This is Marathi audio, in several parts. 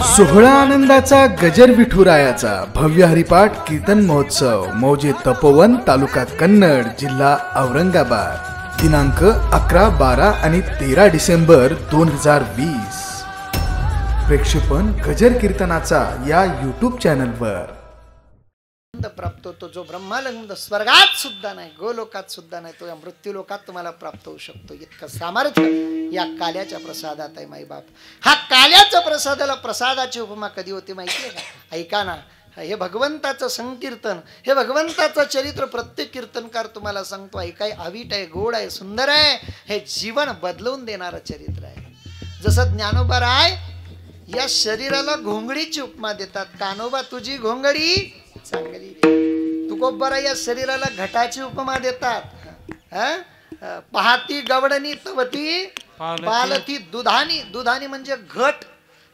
सोहळा आनंदाचा गजर विठुरायाचा भव्य हरिपाठ कीर्तन महोत्सव मौजे तपोवन तालुका कन्नड जिल्हा औरंगाबाद दिनांक 11, 12 आणि 13 डिसेंबर 2020। प्रेक्षेपण गजर कीर्तनाचा या यूट्यूब चॅनलवर प्राप्त होतो जो ब्रह्मानंद स्वर्गात सुद्धा नाही, गोलोकात सुद्धा नाही, तो या मृत्यू लोकात तुम्हाला प्राप्त होऊ शकतो। इतकं सामर्थ्य या काल्याच्या प्रसादात आहे माई बाप। हा काल्याच्या प्रसादाला प्रसादाची उपमा कधी होती माहिती आहे का? ऐका ना, हे भगवंताचं संकीर्तन, हे भगवंताचं चरित्र प्रत्येक कीर्तनकार तुम्हाला सांगतो ऐकाय अवीट आहे, गोड आहे, सुंदर आहे, हे जीवन बदलवून देणारं चरित्र आहे। जसं ज्ञानोबा राय या शरीराला घोंगडीची उपमा देतात, कानोबा तुझी घोंगडी चांगली, तुकोबरा या शरीराला घटाची उपमा देतात, पहाती गवडणी तवती पालती दुधानी, दुधानी म्हणजे घट।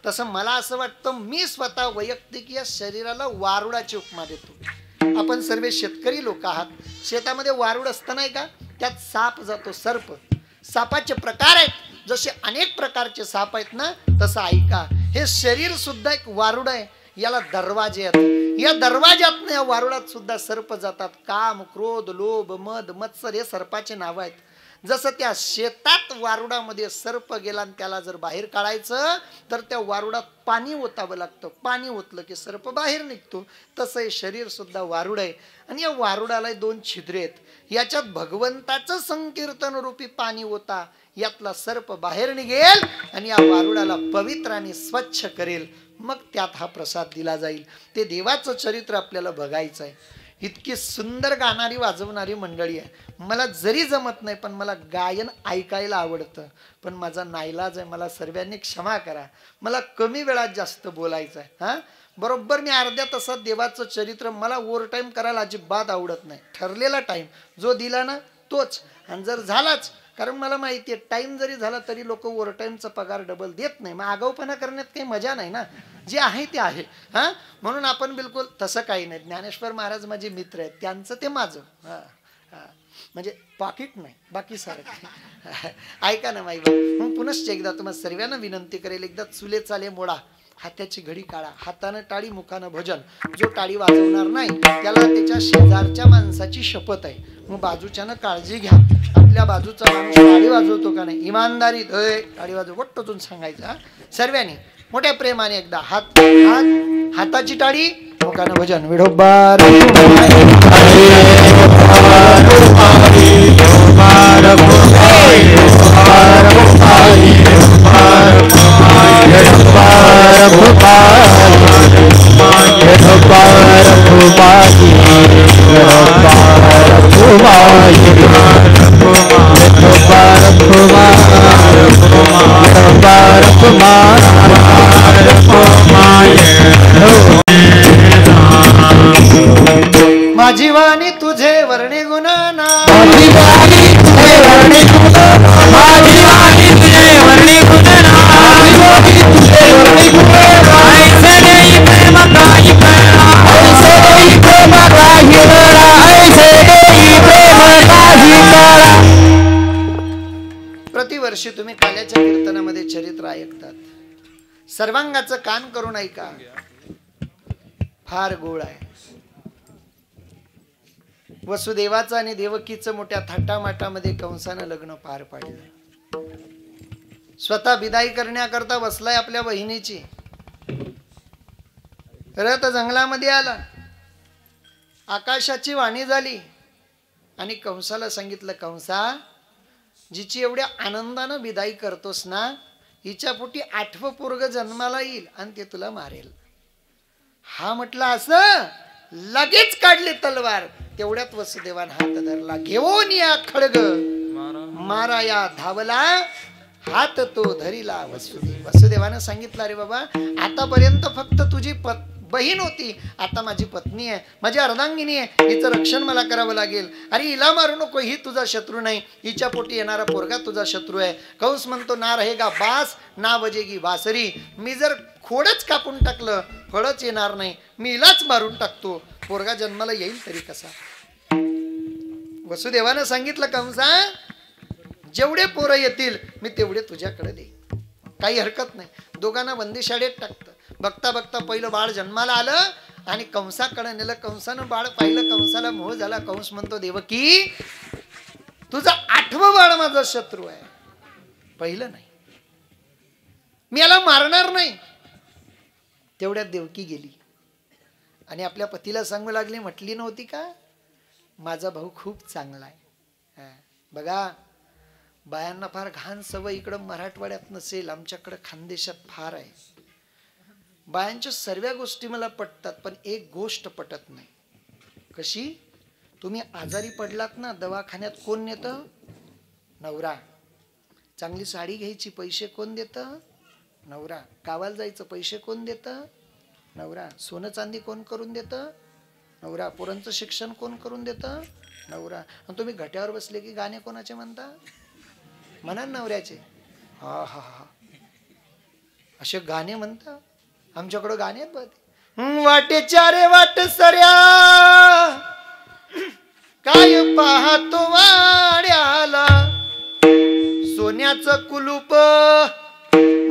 तसं मला असं वाटतं मी स्वतः वैयक्तिक या शरीराला वारुडाची उपमा देतो। आपण सर्व शेतकरी लोक आहात, शेतामध्ये वारुड असतं नाही का, त्यात साप जातो, सर्प, सापाचे प्रकार आहेत, जसे अनेक प्रकारचे साप आहेत ना, तसं ऐका हे शरीर सुद्धा एक वारुड आहे, याला दरवाजे आहेत, या दरवाज्यात या वारुडात सुद्धा सर्प जातात। काम, क्रोध, लोभ, मद, मत्सर हे सर्पाचे नाव आहेत। जसं त्या शेतात वारुडामध्ये सर्प गेला आणि त्याला जर बाहेर काढायचं तर त्या वारुडात पाणी ओतावं लागतं, पाणी ओतलं की सर्प बाहेर निघतो। तसं हे शरीर सुद्धा वारुड आहे आणि या वारुडाला 2 छिद्रे आहेत, याच्यात भगवंताचं संकीर्तन रूपी पाणी ओता, यातला सर्प बाहेर निघेल आणि या वारुडाला पवित्र आणि स्वच्छ करेल, मग त्यात हा प्रसाद दिला जाईल। ते देवाचं चरित्र आपल्याला बघायचं आहे। इतकी सुंदर गाणारी वाजवणारी मंडळी आहे। मला जरी जमत नाही पण मला गायन ऐकायला आवडतं, पण माझा नाईलाज आहे, मला सर्वांनी क्षमा करा, मला कमी वेळात जास्त बोलायचं आहे। हां, बरोबर मी अर्ध्या तासात देवाचं चरित्र, मला ओव्हर टाईम करायला अजिबात आवडत नाही, ठरलेला टाईम जो दिला ना तोच, आणि जर झालाच, कारण मला माहिती आहे टाइम जरी झाला तरी लोक ओव्हर टाईमचा पगार डबल देत नाही, मग आगाऊपणा करण्यात काही मजा नाही ना, जे आहे ते आहे। हां, म्हणून आपण बिलकुल तसं काही नाही। ज्ञानेश्वर महाराज माझे मित्र आहेत, त्यांचं ते माझं, हां हां, म्हणजे पाकिट नाही, बाकी सारं ऐका ना माई बाप। मग पुनश्च एकदा तुम्हाला सर्वांना विनंती करेल, एकदा चुले चाले मोडा, हाताची घडी काढा, हातानं टाळी मुखानं भजन, जो टाळी वाजवणार नाही त्याला त्याच्या शेजारच्या माणसाची शपथ आहे, मग बाजूच्यानं काळजी घ्या, आपल्या बाजूचा माणूस टाळी वाजवतो का नाही, इमानदारीत टाळी वाजव वट्टून सांगायचं। सर्वांनी मोठ्या प्रेमाने एकदा हात हात हाताची टाळी मुखानं भजन, विठोबा माझी वाणी तुझे वर्णे गुणना, माझी वाणी तुझे वर्णे गुणना, माझी वाणी तुझे वर्णे गुणना, माझी वाणी तुझे वर्णे गुणना, ऐसे नाही प्रेम काही कळला, ऐसे नाही प्रेम काही कळला, ऐसे नाही प्रेम काही कळला। प्रतिवर्षी तुम्ही काल्याच्या कीर्तनामध्ये चरित्र ऐकतात, सर्वांगाचं कान करून ऐका, फार गोड आहे। वसुदेवाचं आणि देवकीचं मोठ्या थाटामाटामध्ये कंसानं लग्न पार पाडलं, स्वतः विदाई करण्याकरता बसलाय आपल्या बहिणीची, रथ जंगलामध्ये आला, आकाशाची वाणी झाली आणि कंसाला सांगितलं, कंसा जिची एवढ्या आनंदानं विदाई करतोस ना, हिच्या पोटी 8वं पोरग जन्माला येईल आणि ते तुला मारेल। हा म्हटलं असं, लगेच काढली तलवार, तेवढ्यात वसुदेवान हात धरला, घेऊन या खडग मारा या धावला, हात तो धरिला वसुदेव। वसुदेवानं सांगितलं, अरे बाबा आतापर्यंत फक्त तुझी बहीण होती, आता माझी पत्नी आहे, माझी अर्धांगिनी आहे, हिचं रक्षण मला करावं लागेल। अरे हिला मारू नको, ही तुझा शत्रू नाही, हिच्या पोटी येणारा पोरगा तुझा शत्रू आहे। कंस म्हणतो, ना रहेगा बास ना बजेगी बासरी, मी जर खोडच कापून टाकलं फळच येणार नाही, मी हिलाच मारून टाकतो, पोरगा जन्माला येईल तरी कसा। वसुदेवानं सांगितलं, कंसा जेवढे पोरं येतील मी तेवढे तुझ्याकडे देईन, काही हरकत नाही. दोघांना बंदी शाळेत टाकतं. बघता बघता पहिलं बाळ जन्माला आलं आणि कंसाकडे नेलं. कंसानं बाळ पाहिलं, कंसाला मोह झाला. कंस म्हणतो देवकी तुझं 8वं बाळ माझा शत्रू आहे, पहिलं नाही, मी याला मारणार नाही. तेवढ्यात देवकी गेली आणि आपल्या पतीला सांगू लागली, म्हटली नव्हती का माझा भाऊ खूप चांगला आहे. बघा बायांना फार घाण सवय इकडं मराठवाड्यात नसेल, आमच्याकडं खानदेशात फार आहे. बायांच्या सर्व गोष्टी मला पटतात, पण एक गोष्ट पटत नाही. कशी? तुम्ही आजारी पडलात ना, दवाखान्यात कोण नेतं? नवरा. चांगली साडी घ्यायची पैसे कोण देतं? नवरा. गावाला जायचं पैसे कोण देतं? नवरा. सोनं चांदी कोण करून देतं? नवरा. पोरांचं शिक्षण कोण करून देतं? नवरा. आणि तुम्ही घट्यावर बसले की गाणे कोणाचे म्हणता? म्हणा नवऱ्याचे. हा हा हा, असे गाणे म्हणता. आमच्याकडं गाणे आहेत बघ. वाटे चारे वाट सर्या काय पाहतो वाड्याला, सोन्याचं कुलूप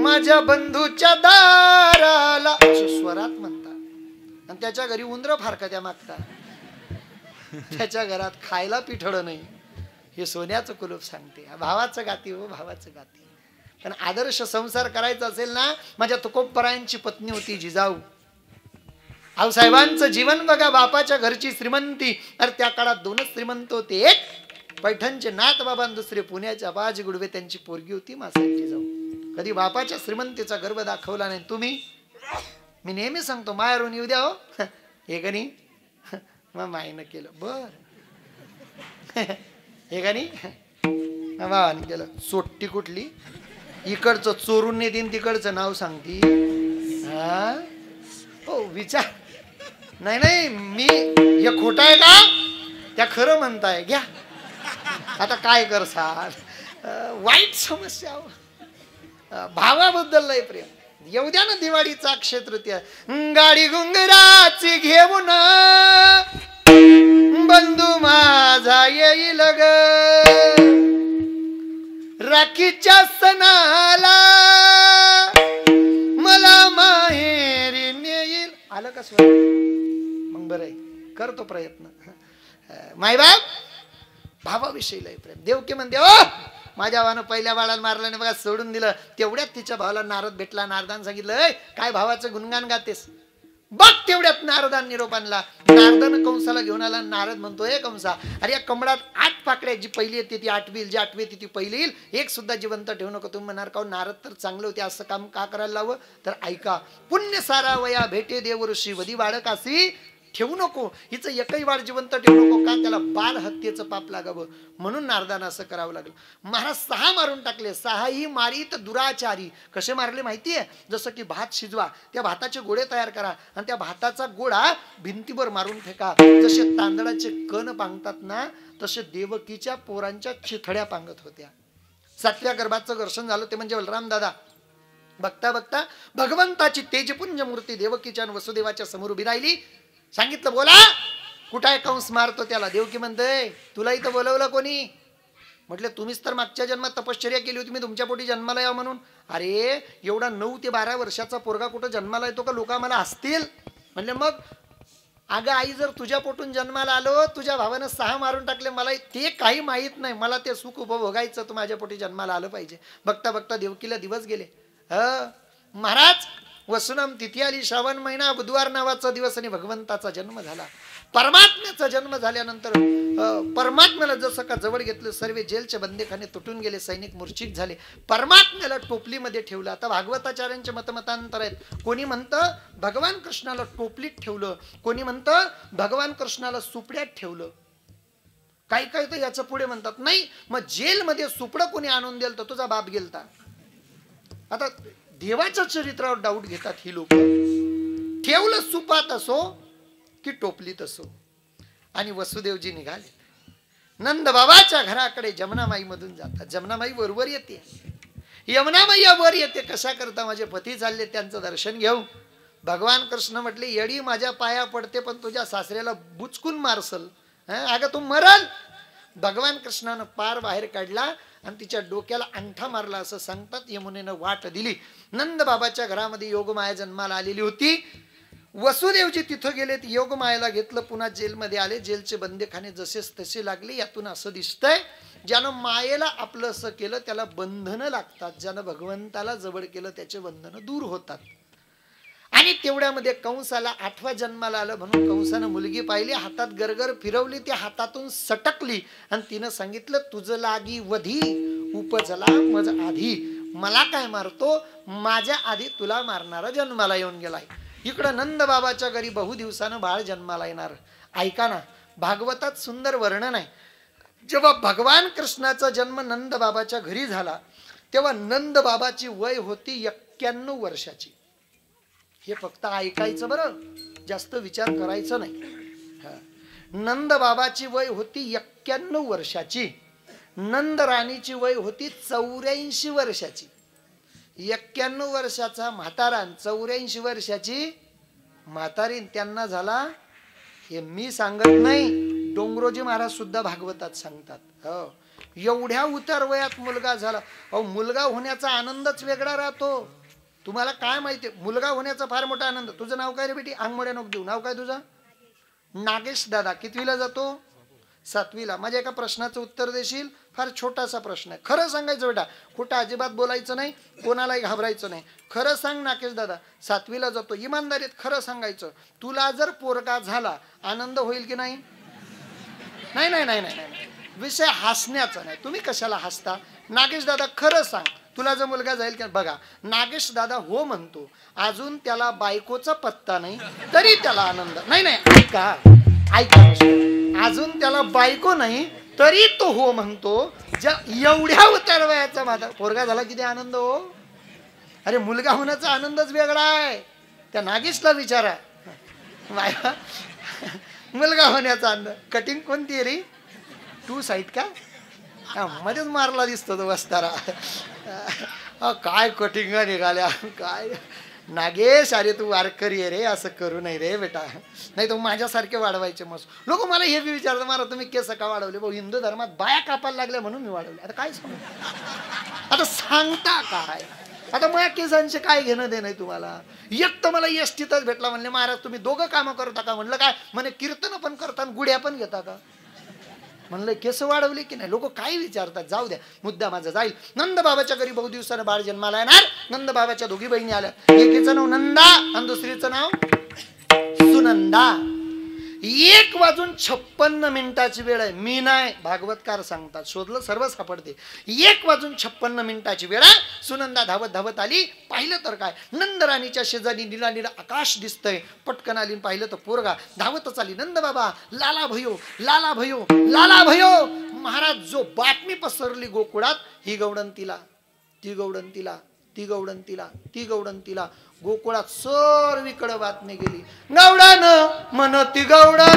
माझ्या बंधूच्या दाराला, अशा स्वरात म्हणतात. आणि त्याच्या घरी उंदर फारकत्या मागतात, त्याच्या घरात खायला पिठळं नाही. हे सोन्याचं कुलूप सांगते. भावाचं गाती हो, भावाचं गाती. पण आदर्श संसार करायचा असेल ना, माझ्या तुकोबरायांची पत्नी होती जिजाऊ. आऊसाहेबांचं जीवन बघा, बापाच्या घरची श्रीमंती. अरे त्या काळात 2च श्रीमंत होते, एक पैठणचे नाथ बाबा, दुसरे पुण्याच्या बाज गुडवे. त्यांची पोरगी होती मासाहेब जिजाऊ. कधी बापाच्या श्रीमंतीचा गर्व दाखवला नाही तुम्ही. मी नेहमी सांगतो मायारून येऊ द्या हो, हे गणी मग माईनं केलं बर, हे गणी भावाने केलं. सोट्टी कुठली, इकडचं चोरून ने देईन, तिकडचं नाव सांगती. हा हो, विचार नाही नाही, मी हे खोट आहे का त्या खरं म्हणताय. घ्या आता काय करसाल, वाईट समस्या. भावाबद्दल लय प्रेम. येऊ द्या ना दिवाळीचा अक्षय तृतीया. गाडी घुंगराची घेऊन बंधू माझा येईल ग, राखीच्या सणाला मला माहेरी नेईल. आलं का स्वर? मग बरं आहे, करतो प्रयत्न. मायबाप भावाविषयी लय प्रेम. देवकी म्हणते ओ माझ्या भावानं पहिल्या बाळाला मारलं नाही बघा, सोडून दिलं. तेवढ्यात तिच्या भावाला नारद भेटला. नारदानं सांगितलं काय भावाचं गुणगान गातेस? बघ तेवढ्यात नारदान निरोप आणला. नारदानं कंसाला घेऊन आला. नारद म्हणतोय कंसा, अरे या कमळात 8 पाकड्या, जी पहिली येते ती 8वी येईल, जी 8वी येते ती पहिली येईल, एक सुद्धा जिवंत ठेवू नको. तुम्ही म्हणणार का नारद तर चांगले होते, असं काम का करायला लावं? तर ऐका, पुण्य सारा वया भेटे देव ऋषी वधी बाळकासी ठेवू नको. हिचं एकही वाढ जिवंत ठेवू नको, का त्याला बाल हत्येचं पाप लागावं. म्हणून नारदानं असं करावं लागलं. महाराज 6 मारून टाकले. 6ही मारीत दुराचारी. कसे मारले माहितीये? जसं की भात शिजवा, त्या भाताचे गोळे तयार करा आणि त्या भाताचा गोळा भिंतीवर मारून फेका. जसे तांदळाचे कण पांगतात ना, तसे देवकीच्या पोरांच्या चिथड्या पांगत होत्या. 7व्या गर्भाचं दर्शन झालं, ते म्हणजे बलराम दादा. बघता बघता भगवंताची तेजपुंज मूर्ती देवकीच्या आणि वसुदेवाच्या समोर उभी राहिली. सांगितलं बोला, कुठं आहे कंस मारतो त्याला. देवकी म्हणते तुला इथं बोलवलं कोणी? म्हटलं तुम्हीच तर मागच्या जन्मात तपश्चर्या केली होती मी तुमच्या पोटी जन्माला यावं म्हणून. अरे एवढा 9 ते 12 वर्षाचा पोरगा कुठं जन्माला येतो का? लोक मला हसतील. म्हणले मग अगं आई, जर तुझ्या पोटून जन्माला आलो, तुझ्या भावानं 6 मारून टाकले, मला ते काही माहीत नाही, मला ते सुख उपभोगायचं, तू माझ्या पोटी जन्माला आलं पाहिजे. बघता बघता देवकीला दिवस गेले. महाराज वसुनम तिथी आली, श्रावण महिना, बुधवार नावाचा दिवस, आणि भगवंताचा जन्म झाला. परमात्म्याचा जन्म झाल्यानंतर परमात्म्याला जसं का जवळ घेतलं, सर्व जेलचे बंदीखाने तुटून गेले, सैनिक मूर्छित झाले. परमात्म्याला टोपलीमध्ये ठेवलं. आता भागवताचार्यांचे मतमतांतर आहेत. कोणी म्हणतं भगवान कृष्णाला टोपलीत ठेवलं, कोणी म्हणतं भगवान कृष्णाला सुपड्यात ठेवलं, काही काही तर याचं पुढे म्हणतात नाही मग जेलमध्ये सुपडं कोणी आणून दिलं तर तुझा बाप गेलता. आता देवाच्या चरित्रावर डाऊट घेतात ही लोक. ठेवलं सुपात असो की टोपलीत असो. आणि वसुदेवजी निघाले नंद बाबाच्या घराकडे. जमनामाई मधून जातात. जमनामाई वर येते. यमुनामाई वर येते. कशा करता? माझे पती चालले, त्यांचं दर्शन घेऊ. भगवान कृष्ण म्हटले येडी माझ्या पाया पडते, पण तुझ्या सासऱ्याला बुचकून मारसल. अगं तू मरल. भगवान कृष्णानं पार बाहेर काढला आणि तिच्या डोक्याला अंगठा मारला असं सांगतात. यमुनेनं वाट दिली. नंद बाबाच्या घरामध्ये योगमाया जन्माला आलेली होती. वसुदेवजी तिथं गेले, योगमायेला घेतलं, पुन्हा जेलमध्ये आले. जेलचे बंदीखाने जसेच तसे लागले. यातून असं दिसतंय, ज्यानं मायेला आपलं असं केलं त्याला बंधनं लागतात, ज्यानं भगवंताला जवळ केलं त्याचे बंधनं दूर होतात. आणि तेवढ्यामध्ये कंसाला 8वा जन्माला आलं म्हणून कंसानं मुलगी पाहिली, हातात गरगर फिरवली, ती हातातून सटकली आणि तिनं सांगितलं, तुझं लागी वधी उपजला मज आधी. मला काय मारतो, माझ्या आधी तुला मारणारा जन्माला येऊन गेलाय. इकडं नंद बाबाच्या घरी बहु दिवसानं बाळ जन्माला येणार. ऐका ना, भागवतात सुंदर वर्णन आहे. जेव्हा भगवान कृष्णाचा जन्म नंद बाबाच्या घरी झाला तेव्हा नंद बाबाची वय होती 91 वर्षाची. हे फक्त ऐकायचं बरं, जास्त विचार करायचं नाही. नंद बाबाची वय होती 91 वर्षाची. नंद राणीची वय होती 84 वर्षाची. 91 वर्षाचा म्हातारा, 84 वर्षाची म्हातारीन. त्यांना झाला, हे मी सांगत नाही, डोंगरोजी महाराज सुद्धा भागवतात सांगतात. हो, एवढ्या उतार वयात मुलगा झाला. अहो, मुलगा होण्याचा आनंदच वेगळा राहतो. तुम्हाला काय माहिती, मुलगा होण्याचा फार मोठा आनंद. तुझं नाव काय रे बेटी? अंगमोड्या नको देऊ. नाव काय तुझं? नागेश दादा. कितवीला जातो? 7वीला. माझ्या एका प्रश्नाचं उत्तर देशील? फार छोटासा प्रश्न आहे, खरं सांगायचं बेटा, खोटं अजिबात बोलायचं नाही, कोणालाही घाबरायचं नाही. खरं सांग नागेश दादा, 7वीला जातो, इमानदारीत खरं सांगायचं. तुला जर पोरगा झाला आनंद होईल की नाही? नाही नाही नाही नाही नाही, विषय हसण्याचा नाही. तुम्ही कशाला हसता? नागेश दादा खरं सांग, तुला जर मुलगा जाईल की? बघा, नागेश दादा हो म्हणतो, अजून त्याला बायकोचा पत्ता नाही तरी त्याला आनंद. नाही नाही, ऐका ऐका, अजून त्याला बायको नाही तरी तो हो म्हणतो. एवढ्या उतार वयाचा माझा पोरगा झाला किती आनंद हो. अरे, मुलगा होण्याचा आनंदच वेगळा आहे. त्या नागेशला विचारा, मुलगा होण्याचा आनंद. कटिंग कोणती आहे रे? 2 साईड का? मध्येच मारला दिसतो तो वस्तारा. काय कटिंग निघाल्या काय. नागेश, अरे तू वारकरी आहे रे, असं करू नये रे बेटा, नाही तो माझ्यासारखे वाढवायचे. मस्त लोक मला हे बी विचारतात, मला तुम्ही केस का वाढवले? भाऊ, हिंदू धर्मात बाया कापायला लागल्या म्हणून मी वाढवले. आता काय सांगू, आता सांगता काय? आता माझ्या केसांचे काय घेणं देणं आहे तुम्हाला? एक तर मला एसटीतच भेटला, म्हणले महाराज तुम्ही दोघं कामं करता का? म्हणलं काय? म्हणे कीर्तन पण करता गुड्या पण घेता का? म्हणलं केस वाढवले की नाही? लोक काय विचारतात. जाऊ द्या, मुद्दा माझा जाईल. नंद बाबाच्या घरी बहु दिवसानं बाळ जन्माला येणार. नंद बाबाच्या 2 बहिणी आल्या. एकीचं नाव नंदा आणि दुसरीचं नाव सुनंदा. 1:56 वेळ आहे. मी नाही, भागवतकार सांगतात, शोधलं सर्व सापडते. 1:56 वेळ आहे. सुनंदा धावत धावत आली. पाहिलं तर काय, नंद राणीच्या शेजारी निळा निळा आकाश दिसतंय. पटकन आली, पाहिलं तर पोरगा धावतच आली. नंद बाबा, लाला भयो लाला भयो लाला भयो. महाराज, जो बातमी पसरली गोकुळात, ही गौडंतीला, ती गौडंतीला, ती गौडंतीला, ती गौडंतीला. गोकुळात सर्वीकडे बातमी गेली. गौडानं म्हणती गौडा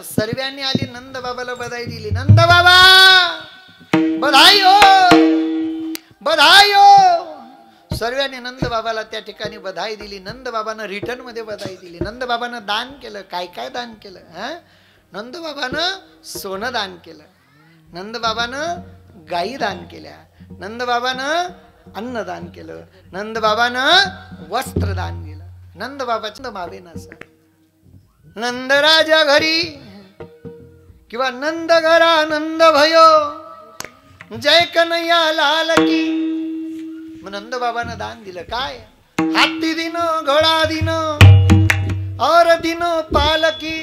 सर्वांनी आली. नंद बाबाला बधाई दिली. नंद बाबा बधाई हो, बधाई हो. सर्वांनी नंद बाबाला त्या ठिकाणी बधाई दिली. नंद बाबानं रिटर्न मध्ये बधाई दिली. नंद बाबानं दान केलं. काय काय दान केलं? नंद बाबानं सोनं दान केलं. नंद बाबानं गायी दान केल्या. नंद बाबानं अन्न दान केलं. नंद बाबानं वस्त्र दान केलं. नंद बाबाचं मावे नसं. नंदराजा घरी किंवा नंद घरा नंद भयो जय कन्हैया लाल की. मग नंद बाबानं दान दिलं काय? हाती दिनो घोडा दिनो और दिनो पालकी.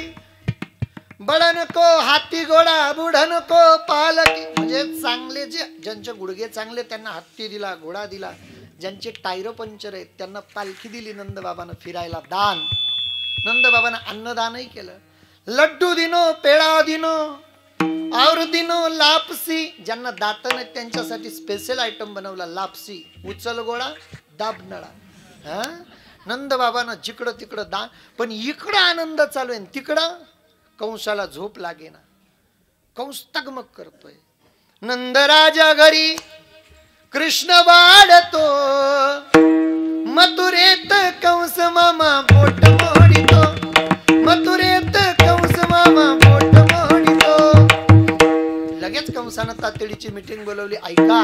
बळन को हाती घोडा बुढन को पालकी. म्हणजे चांगले ज्यांचे गुडघे चांगले त्यांना हत्ती दिला, घोडा दिला. ज्यांचे टायर पंक्चर आहेत त्यांना पालखी दिली नंद बाबानं फिरायला. दान. नंद बाबानं अन्नदानही केलं. लड्डू दिनो पेढा दिनो और दिनो लापसी. ज्यांना दात नाहीत त्यांच्यासाठी स्पेशल आयटम बनवला लापसी. उचल गोळा दाब नळा. नंद बाबानं जिकडं तिकडं दान. पण इकडं आनंद चालू आहे, तिकडं कंसाला झोप लागेना. कंस तगमग करतोय. नंद राजा घरी कृष्ण वाढतो, मथुरेत कंस मामा पोट मोडितो. मथुरेत कंस मामा पोट मोडितो. लगेच कंसानं तातडीची मीटिंग बोलवली. ऐका,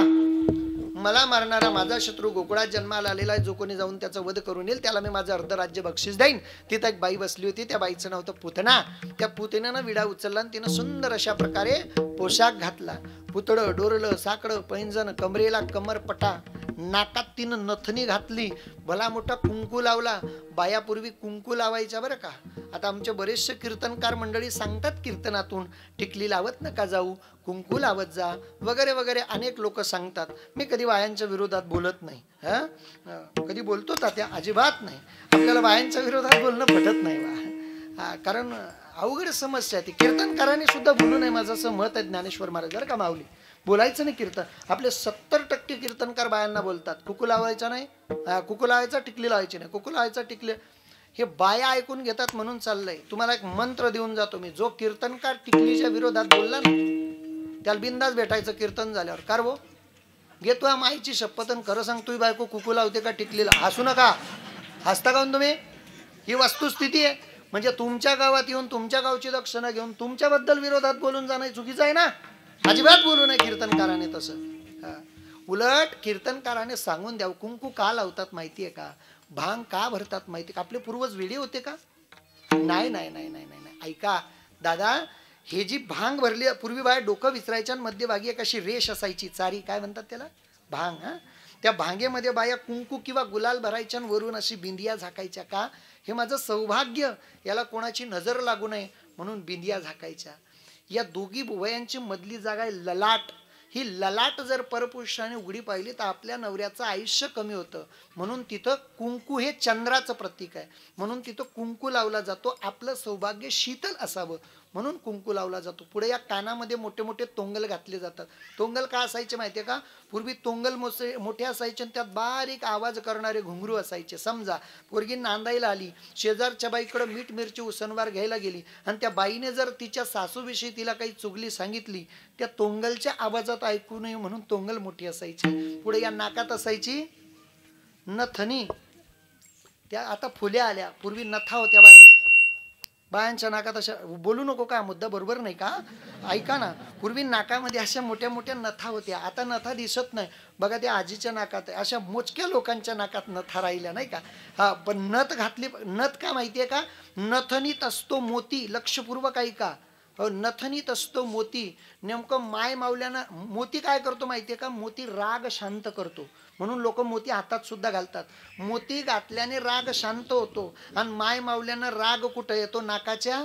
मला मारणारा माझा शत्रू गोकुळात जन्माला आलेला आहे. जो कोणी जाऊन त्याचा वध करून येईल त्याला मी माझं अर्ध राज्य बक्षीस देईन. तिथं एक बाई बसली होती. त्या बाईचं नाव होतं पुतना. त्या पुतण्यानं विडा उचलला आणि तिनं सुंदर अशा प्रकारे पोशाख घातला. पुतळं, डोरलं, साकडं, पैंजण, कमरेला कमरपटा, नाकात तिनं नथनी घातली, भला मोठा कुंकू लावला. बायापूर्वी कुंकू लावायच्या बरं का. आता आमचे बरेचसे कीर्तनकार मंडळी सांगतात कीर्तनातून, टिकली लावत नका जाऊ, कुंकू लावत जा वगैरे वगैरे अनेक लोक सांगतात. मी कधी बायांच्या विरोधात बोलत नाही. कधी बोलतो त्या अजिबात नाही. आपल्याला बायांच्या विरोधात बोलणं पटत नाही बा. कारण अवघड समस्या आहे ती. कीर्तनकारांनी सुद्धा बोलू नये माझं असं मत आहे ज्ञानेश्वर महाराज. बरं का माऊली, बोलायचं नाही कीर्तन. आपले 70% कीर्तनकार बायांना बोलतात कुकू लावायचा नाही, कुकू लावायचा, टिकली लावायची नाही, कुकू लावायचा, टिकली. हे बाया ऐकून घेतात म्हणून चाललंय. तुम्हाला एक मंत्र देऊन जातो मी. जो कीर्तनकार टिकलीच्या विरोधात बोलला ना त्याला बिंदास भेटायचं कीर्तन झाल्यावर. कार वो घेतो माईची शपथ आणि खरं सांग, तुझी बायको कुकू लावते का टिकलीला? हसू नका. हसता काऊन तुम्ही? ही वस्तुस्थिती आहे. म्हणजे तुमच्या गावात येऊन तुमच्या गावची लक्षणं घेऊन तुमच्याबद्दल विरोधात बोलून जाणं चुकीचं आहे ना. अजिबात बोलू नये कीर्तनकाराने तसं. उलट कीर्तनकाराने सांगून द्यावं कुंकू का लावतात माहितीये का, भांग का भरतात माहिती का. आपले पूर्वज वेडे होते का? नाही नाही नाही नाही नाही. ऐका दादा, हे जी भांग भरली पूर्वी बाहेर डोकं विसरायच्या मध्यभागी एक अशी रेष असायची, चारी, काय म्हणतात त्याला, भांग. त्या भांगेमध्ये बाया कुंकू किंवा गुलाल भरायच्या वरून अशी बिंदिया झाकायच्या. का? हे माझं सौभाग्य, याला कोणाची नजर लागू नये म्हणून बिंदिया झाकायच्या. या दोघी बुवयांची मधली जागा आहे ललाट. ही ललाट जर परपुरुषाने उघडी पाहिली तर आपल्या नवऱ्याचं आयुष्य कमी होतं. म्हणून तिथं कुंकू हे चंद्राचं प्रतीक आहे. म्हणून तिथं कुंकू लावला जातो. आपलं सौभाग्य शीतल असावं म्हणून कुंकू लावला जातो. पुढे या कानामध्ये मोठे मोठे तोंगल घातले जातात. तोंगल का असायचे माहितीये का? पूर्वी तोंगल मोठे असायचे आणि त्यात बारीक आवाज करणारे घुंगरू असायचे. समजा पोरगी नांदायला आली, शेजारच्या बाईकडे मीठ मिरची उसनवार घ्यायला गेली आणि त्या बाईने जर तिच्या सासूविषयी तिला काही चुगली सांगितली, त्या तोंगलच्या आवाजात ऐकू नये म्हणून तोंगल मोठी असायची. पुढे या नाकात असायची नथनी. त्या आता फुल्या आल्या. पूर्वी नथा होत्या बायांच्या नाकात अशा. बोलू नको का, मुद्दा बरोबर नाही का? ऐका ना, पूर्वी नाकामध्ये अशा मोठ्या मोठ्या नथा होत्या. आता नथा दिसत नाही बघा. त्या आजीच्या नाकात अशा मोजक्या लोकांच्या नाकात नथा राहिल्या नाही का. पण नथ घातली. नथ का माहितीये का? नथनीत असतो मोती. लक्षपूर्वक ऐका. नथनीत असतो मोती. नेमकं माय मावल्यानं मोती काय करतो माहितीये का? मोती राग शांत करतो म्हणून लोक मोती हातात सुद्धा घालतात. मोती घातल्याने राग शांत होतो. आणि माय मावल्यानं राग कुठं येतो? नाकाच्या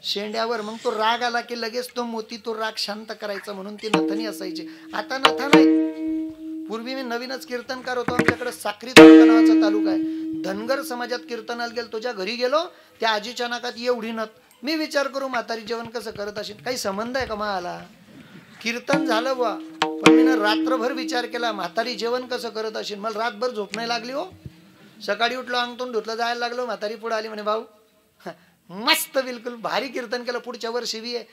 शेंड्यावर. मग तो राग आला की लगेच तो मोती तो राग शांत करायचा म्हणून ती नथनी असायची. आता नथा नाही. पूर्वी मी नवीनच कीर्तनकार होतो. आमच्याकडे साक्री तालुका नावाचा तालुका आहे. धनगर समाजात कीर्तनाला गेलो. तुझ्या घरी गेलो, त्या आजीच्या नाकात एवढी नथ. मी विचार करू म्हातारी जेवण कसं करत असेल. काही संबंध आहे का मला? कीर्तन झालं बुवा, पण मी रात्रभर विचार केला म्हातारी जेवण कसं करत असेल. मला रातभर झोप नाही लागली हो. सकाळी उठलो, अंगतून धुतलं, जायला लागलो. म्हातारी पुढे आली, म्हणे भाऊ मस्त बिलकुल भारी कीर्तन केलं, पुढच्या वर्षी बी आहे.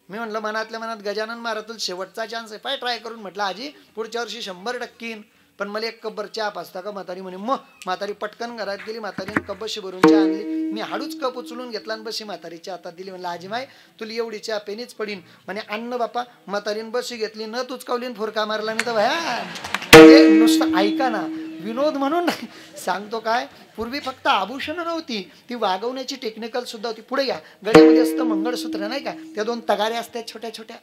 मी म्हटलं मनातल्या मनात गजानन महाराज शेवटचा चान्स आहे, पाय ट्राय करून. म्हटलं आजी पुढच्या वर्षी 100% पण मला एक कप चहा पाचता का? म्हातारी म्हणे मग. म्हातारी पटकन घरात गेली. म्हातारीने कप बशी भरून चहा आणली. मी हाडूच कप उचलून घेतला आणि बशी म्हातारीच्या हातात दिली. म्हणलं आजी माय तुला एवढी चहा पेनीच पडीन. म्हणे अन्न बापा. म्हातारीने बशी घेतली, न तुचकावली, फोरका मारला. मी तर भया नुसतं ऐका ना, विनोद म्हणून सांगतो. काय पूर्वी फक्त आभूषण नव्हती, ती वागवण्याची टेक्निकल सुद्धा होती. पुढे या गळ्यामध्ये असतं मंगळसूत्र नाही का, त्या 2 तगाऱ्या असतात छोट्या छोट्या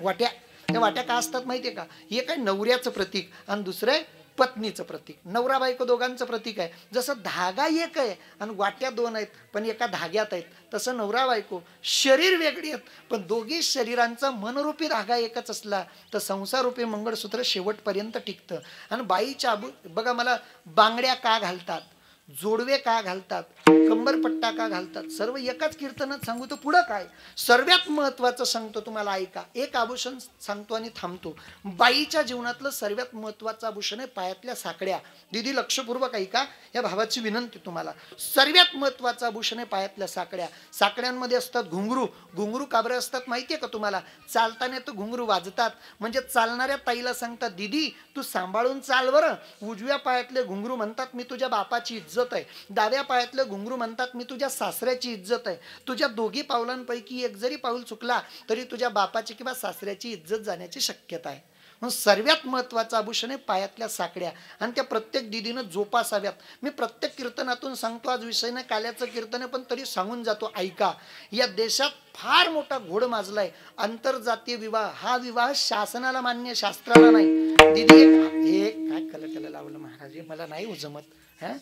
वाट्या. त्या वाट्या का असतात माहितीये का? एक आहे नवऱ्याचं प्रतीक आणि दुसरं आहे पत्नीचं प्रतीक. नवरा बायको दोघांचं प्रतीक आहे. जसं धागा एक आहे आणि वाट्या दोन आहेत पण एका धाग्यात आहेत, तसं नवरा बायको शरीर वेगळी आहेत पण दोघी शरीरांचा मनरूपी धागा एकच असला तर संसाररूपी मंगळसूत्र शेवटपर्यंत टिकतं. आणि बाईच्या बघा मला बांगड्या का घालतात, जोडवे का घालतात, कंबरपट्टा का घालतात, सर्व एकाच कीर्तनात सांगू तर पुढं काय? सर्वात महत्वाचं सांगतो तुम्हाला, ऐका. एक आभूषण सांगतो आणि थांबतो. बाईच्या जीवनातलं सर्वात महत्वाचं आभूषण आहे पायातल्या साकड्या. दीदी लक्षपूर्वक ऐका, या भावाची विनंती तुम्हाला. सर्वात महत्वाचं आभूषण आहे पायातल्या साकड्या. साकड्यांमध्ये असतात घुंगरू. घुंगरू का बरं असतात माहितीये का तुम्हाला? चालताना तो घुंगरू वाजतात म्हणजे चालणाऱ्या ताईला सांगतात, दीदी तू सांभाळून चाल बरं. उजव्या पायातले घुंगरू म्हणतात मी तुझ्या बापाची इज्जत आहे, डाव्या पायातले घुंगरू म्हणतात मी तुझ्या सासऱ्याची इज्जत आहे. तुझ्या दोघी पावलांपैकी एक जरी पाऊल चुकला तरी तुझ्या बापाची किंवा सासऱ्याची इज्जत जाण्याची शक्यता आहे. म्हणून सर्वात महत्वाचं आभूषण आहे पायातल्या साकड्या आणि त्या प्रत्येक दिदीनं जोपासाव्यात. मी प्रत्येक कीर्तनातून सांगतो, आज विषय नाही काल्याचं कीर्तन आहे पण तरी सांगून जातो, ऐका. या देशात फार मोठा घोड माजलाय आंतरजातीय विवाह. हा विवाह शासनाला मान्य, शास्त्राला नाही. दीदी एक काय कलकल लावलं महाराज, मला नाही उजमत. हा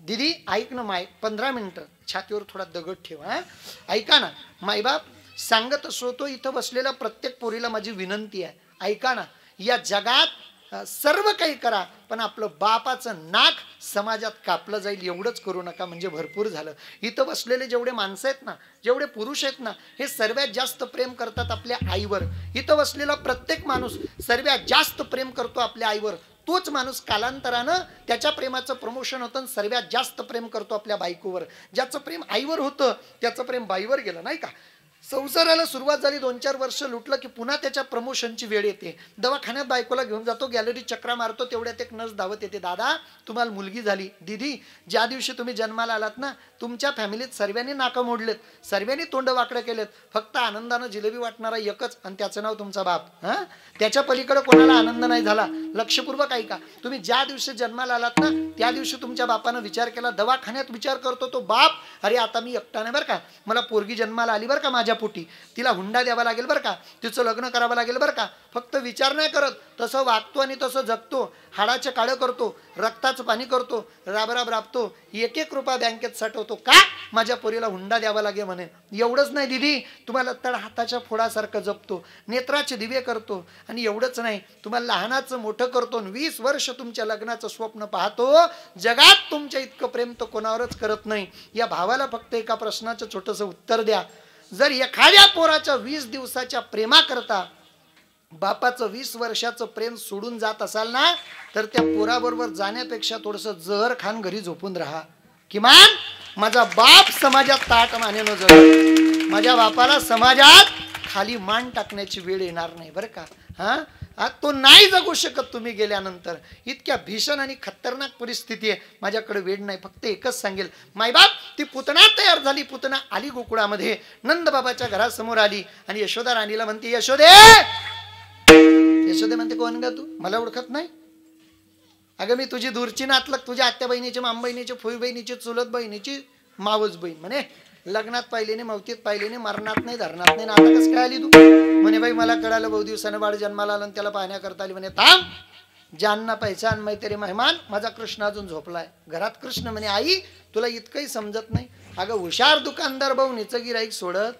दीदी ऐक ना, माय 15 मिनिटं छातीवर थोडा दगड ठेव. हा ऐका ना, मायबाप सांगत असो तो इथं बसलेल्या प्रत्येक पोरीला माझी विनंती आहे, ऐका ना. या जगात सर्व काही करा पण आपलं बापाचं नाक समाजात कापलं जाईल एवढंच करू नका, म्हणजे भरपूर झालं. इथं बसलेले जेवढे माणसं आहेत ना, जेवढे पुरुष आहेत ना, हे सर्वात जास्त प्रेम करतात आपल्या आईवर. इथं बसलेला प्रत्येक माणूस सर्वात जास्त प्रेम करतो आपल्या आईवर. तोच माणूस कालांतरानं त्याच्या प्रेमाचं प्रमोशन होतं, सर्वात जास्त प्रेम करतो आपल्या बायकोवर. ज्याचं प्रेम आईवर होतं त्याचं प्रेम बाईवर गेलं, नाही का? संसाराला सुरुवात झाली, 2-4 वर्ष लुटलं की पुन्हा त्याच्या प्रमोशनची वेळ येते. दवाखान्यात बायकोला घेऊन जातो, गॅलरी चक्रा मारतो, तेवढ्यात एक नर्स धावत येते, दादा तुम्हाला मुलगी झाली. दीदी ज्या दिवशी तुम्ही जन्माला आलात ना, तुमच्या फॅमिलीत सर्वांनी नाकं मोडलेत, सर्वांनी तोंड वाकडं केलेत, फक्त आनंदानं जिलेबी वाटणारा एकच आणि त्याचं नाव तुमचा बाप. हा त्याच्या पलीकडे कोणाला आनंद नाही झाला. लक्षपूर्वक ऐका. तुम्ही ज्या दिवशी जन्माला आलात ना त्या दिवशी तुमच्या बापानं विचार केला, दवाखान्यात विचार करतो तो बाप, अरे आता मी एकटा नाही बरं का, मला पोरगी जन्माला आली बरं का माझ्या पोटी, तिला हुंडा द्यावा लागेल बरं का, तिचं लग्न करावं लागेल बरं का. फक्त विचार नाही करत, तसं वागतो आणि तसं जगतो. हाडाचं काळं करतो, रक्ताचं पाणी करतो, राबराब राबतो, 1-1 रुपया बँकेत साठवतो. का? माझ्या पोरीला हुंडा द्यावा लागेल म्हणे. एवढंच नाही दीदी, तुम्हाला तळ हाताच्या फोडासारखं जपतो, नेत्राचे दिवे करतो आणि एवढंच नाही, तुम्हाला लहानाचं मोठं करतो. 20 वर्ष तुमच्या लग्नाचं स्वप्न पाहतो. जगात तुमच्या इतकं प्रेम तर कोणावरच करत नाही. या भावाला फक्त एका प्रश्नाचं छोटंसं उत्तर द्या. जर एखाद्या पोराच्या 20 दिवसाच्या प्रेमा करता बापाचं 20 वर्षाचं प्रेम सोडून जात असाल ना, तर त्या पोराबरोबर जाण्यापेक्षा थोडंसं जहर खान घरी झोपून राहा. किमान माझा बाप समाजात ताट मानेनं जगेल, माझ्या बापाला समाजात खाली मान टाकण्याची वेळ येणार नाही बरं का. हा तो नाही जगू शकत तुम्ही गेल्यानंतर. इतक्या भीषण आणि खतरनाक परिस्थिती आहे. माझ्याकडे वेळ नाही, फक्त एकच सांगेल. मायबाप ती पुतना तयार झाली. पुतना आली गोकुळामध्ये, नंदबाबाच्या घरासमोर आली आणि यशोदा राणीला म्हणते, यशोदे. यशोदे म्हणते, कोण गा तू, मला ओळखत नाही? अगं मी तुझी दूरची नातलग, तुझ्या आत्या बहिणीची, माम बहिणीची, फुई बहिणीची, चुलत बहिणीची मावस बहीण. म्हणे लग्नात पाहिले नाही, मवतीत पाहिले नाही, मरणात नाही, धरणात नाही, आता कसं काय आली तू? म्हणे बाई मला कळालं, बहु दिवसानं बाळ जन्माला आलं त्याला पाहण्याकरता आली. म्हणे थांब, जानना पहचान मै तेरे मेहमान. माझा कृष्ण अजून झोपलाय घरात. कृष्ण म्हणे, आई तुला इतकंही समजत नाही. अगं हुशार दुकानदार भाऊनीचं गिराईक सोडत,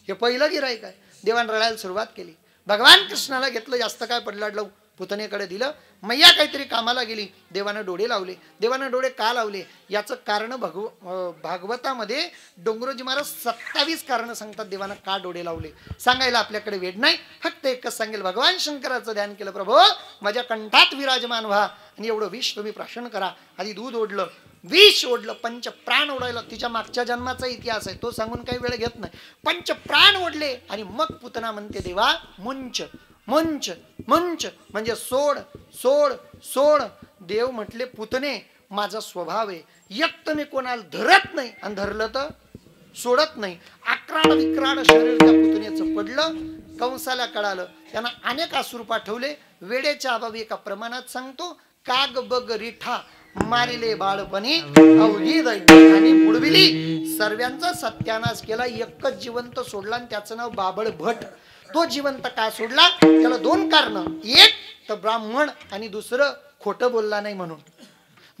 हे पहिलं गिराईक आहे. देवान रडायला सुरुवात केली. भगवान कृष्णाला घेतलं, जास्त काय पडलाडलं, पुतणेकडे दिलं. मैया काहीतरी कामाला गेली, देवानं डोळे लावले. देवानं डोळे का लावले याचं कारण भागवतामध्ये डोंगरोजी महाराज 27 कारण सांगतात देवानं का डोळे लावले. सांगायला आपल्याकडे वेळ नाही, फक्त एकच सांगेल. भगवान शंकराचं ध्यान केलं, प्रभो माझ्या कंठात विराजमान व्हा आणि एवढं विष तुम्ही प्राशन करा. आधी दूध ओढलं, विष ओढलं, पंच प्राण ओढायला. तिच्या मागच्या जन्माचा इतिहास आहे तो सांगून काही वेळ घेत नाही. पंच प्राण ओढले आणि मग पुतना म्हणते, देवा मुंच मुंच मुंच म्हणजे सोड सोड सोड. देव म्हटले, पुतणे माझा स्वभाव आहे, एक तर मी कोणाला धरत नाही आणि धरलं तर सोडत नाही. आक्राड विक्राड शरीर त्या पुतण्याचं पडलं. कंसाला कळालं, त्यांना अनेक असुर पाठवले. वेळेच्या अभावी एका प्रमाणात सांगतो, काग बग रिठा मारिले बाळपणी अवघी दैत्याने बुडविली. सर्वांचा सत्यानाश केला, एकच जिवंत सोडला आणि त्याचं नाव बाबळ भट. तो जिवंत का सोडला? त्याला दोन कारण, एक तर ब्राह्मण आणि दुसरं खोटं बोलला नाही म्हणून.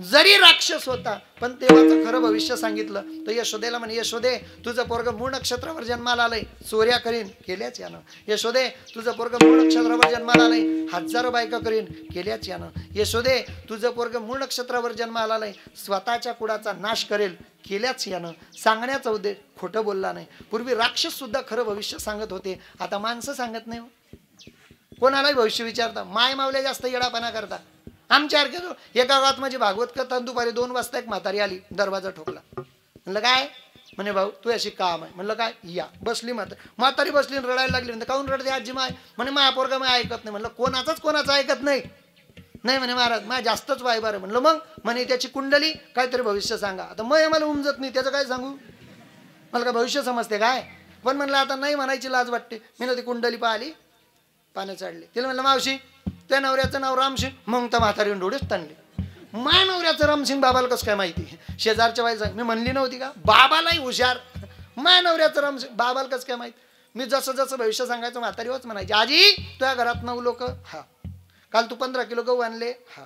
जरी राक्षस होता पण देवाचं खरं भविष्य सांगितलं. तर यशोदेला म्हणे, यशोदे तुझं पोरग मूळ नक्षत्रावर जन्माला आलंय, चोऱ्या करीन केल्याच यानं. यशोदे तुझं पोरग मूळ नक्षत्रावर जन्माला आलंय, हजारो बायका करीन केल्याच यानं. यशोदे तुझं पोरग मूळ नक्षत्रावर जन्माला आलंय, स्वतःच्या कुळाचा नाश करेल केल्याच यानं. सांगण्याचा उद्देश खोटं बोलला नाही. पूर्वी राक्षस सुद्धा खरं भविष्य सांगत होते, आता माणसं सांगत नाही. कोणालाही भविष्य विचारता, माय मावल्या जास्त येडापणा करता. आमच्या एका गावात माझी भागवत कथा दुपारी 2 वाजता एक म्हातारी आली, दरवाजा ठोकला. म्हणलं काय? म्हणे भाऊ तू अशी काम आहे. म्हणलं काय? या. बसली म्हातारी बसली रडायला लागली. म्हणते काहून रडते आजी माय? म्हणे माझ्या पोरगा मी ऐकत नाही. म्हणलं कोणाचं ऐकत नाही? नाही म्हणे महाराज माझ्या जास्तच वायबार आहे. म्हणलं मग? म्हणे त्याची कुंडली काहीतरी भविष्य सांगा. आता मला उमजत नाही, त्याचं काय सांगू? मला काय भविष्य समजते काय? पण म्हणलं आता नाही म्हणायची लाज वाटते. मी ना ती कुंडली पाहिली, पानं चढले. तिला म्हणलं मावशी त्या नवऱ्याचं नाव रामसिंग. मग तर म्हातारीने डोळेच ताणले. मा नवऱ्याचं रामसिंग बाबाला कसं काय माहिती? शेजारच्या बाई सांग, मी म्हणली नव्हती का बाबालाही हुशार. मा नवऱ्याचं रामसिंग बाबाला कसं काय माहिती? मी जसं जसं भविष्य सांगायचं म्हातारी होच म्हणायची, आजी तुझ्या घरात 9 लोक. हा. काल तू 15 किलो गहू आणले. हा.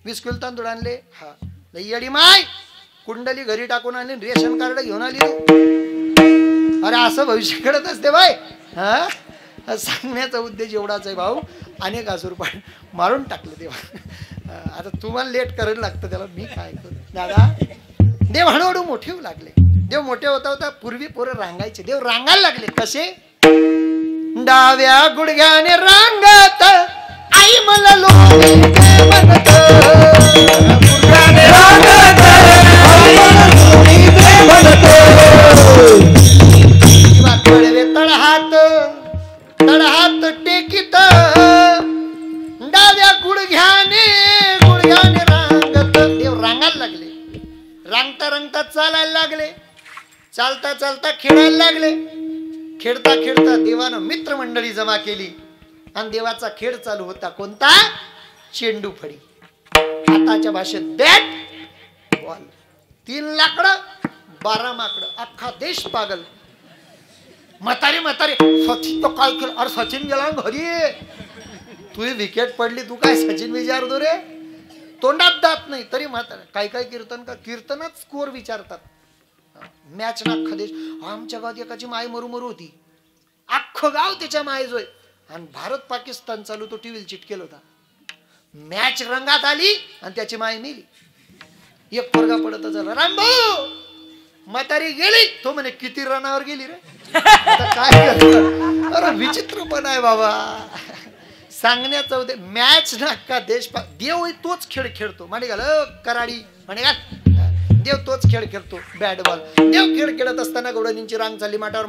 20 किलो तांदूळ आणले. हा. लई येडी माय, कुंडली घरी टाकून आणली, रेशन कार्ड घेऊन आली. अरे असं भविष्य घडत असते बाय. हा. सांगण्याचा उद्देश एवढाच आहे भाऊ. अनेक असुर मारून टाकलं देवा. आता तुम्हाला लेट करायला लागतं त्याला, मी काय करू दादा? देव हळूहळू मोठे होऊ लागले. देव मोठे होता होता पूर्वी पोरं रांगायचे, देव रांगायला लागले. कसे? डाव्या गुडघ्याने रांगत आई मला लोणी दे म्हणत, गुडघ्याने रांगत आई मला लोणी दे म्हणत. तळहात टेकित डाव्या गुडघ्याने रांगत. देव रांगायला लागले. रांगता रांगता चालायला लागले. चालता चालता खेळायला लागले. खेळता खेळता देवानं मित्रमंडळी जमा केली आणि देवाचा खेळ चालू होता. कोणता? चेंडू फडी. आताच्या भाषेत बॅट बॉल. 3 लाकडं 12 माकडं. अख्खा देश पागल. म्हातारी सचिन तो काय केलं? अरे सचिन गेला घरी, तुझी विकेट पडली, तू काय सचिन विचारतो रे? तोंडात दात नाही तरी म्हातारा. काय कीर्तनात स्कोर विचारतात. मॅच ना अख्खा देश. आमच्या गावात एकाची माय मरू होती, अख्खं गाव त्याच्या मायजोय. आणि भारत पाकिस्तान चालू, तो टीव्हीला चिटकेल होता. मॅच रंगात आली आणि त्याची माय मेली. एक पोरगा पडत झाला. रामभाऊ म्हातारी गेली. तो म्हणे किती रनावर गेली रे? काय? अरे विचित्र पण आहे बाबा. सांगण्याचा उद्देश मॅच ना अख्खा देश देव तोच खेळ खेळतो. म्हणे घाल कराडी म्हणे का देव तोच खेळ खेळतो. Bat ball. देव खेळ खेळत असताना गवडणींची रांग चालली. माटावर